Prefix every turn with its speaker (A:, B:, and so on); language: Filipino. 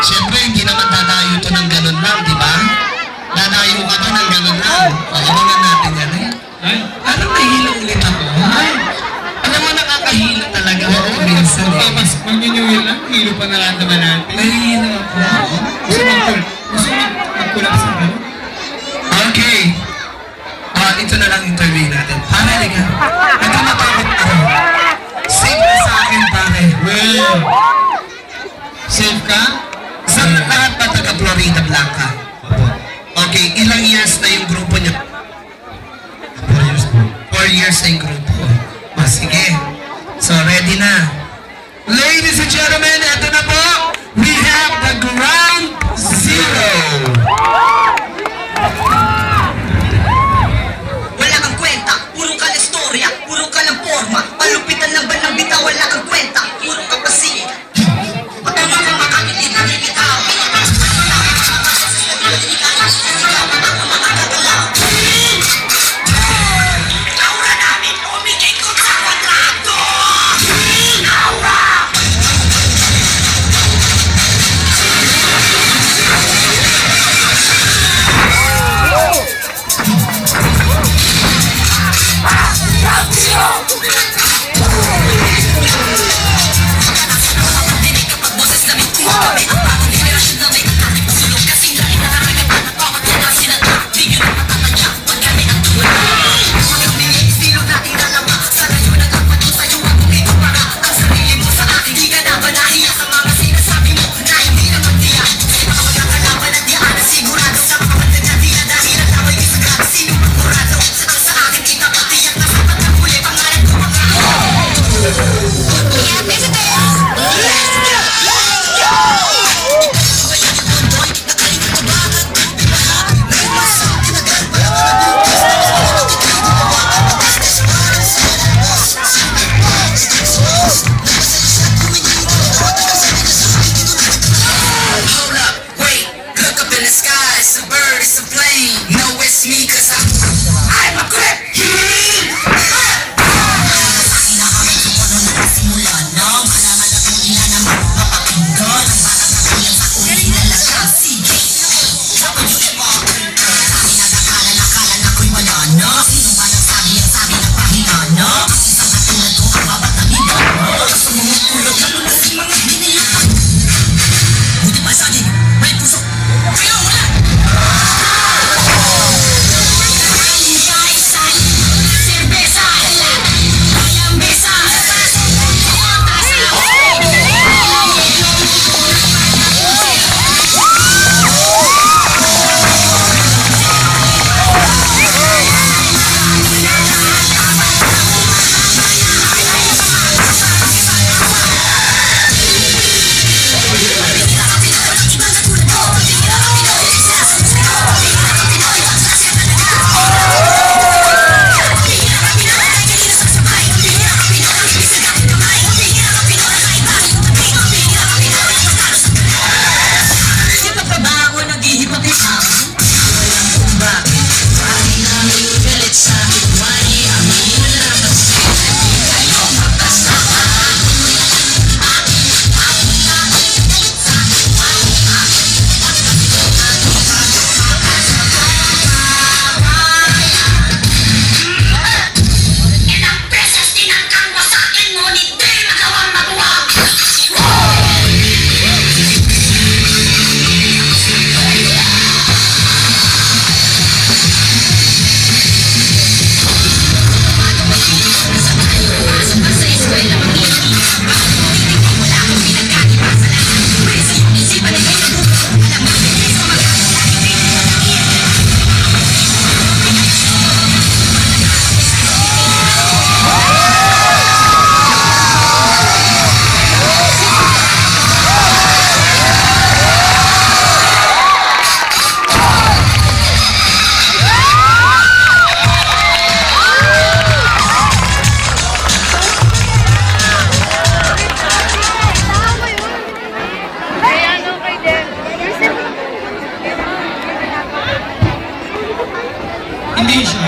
A: Siyempre, hindi naman dadayo to ng ganun lang, di ba? Dadayo ka to ng ganun lang. Pagawa natin yan eh. Ay, parang nahilo ulit ako. Ay, alam mo, nakakahilo talaga. Oo, minsan eh. Mas mag-new-year lang, hilo pa naman natin. Nahihilo ako. Gusto magkulap sa ano? Okay. Ito na lang interview natin. Pare, liga. Nagkamatakot ako. Safe ka sa akin, pare. Well, safe ka? Sa lahat ba taga Florida Blanca? Okay, ilang years na yung grupo niya?
B: 4 years po.
A: 4 years na yung grupo. Sige. So, ready na. Ladies and gentlemen, ito na po. We have the Ground Zero.
C: Wala kang kwenta, puro ka na storya, puro ka ng forma, palupitan lang ba ng bita, wala kang kwenta, puro ka kasi. Patama ka makakilid na ikaw. Aura namin, umigay ko sa kwadrado! Aura!
A: Hindi siya.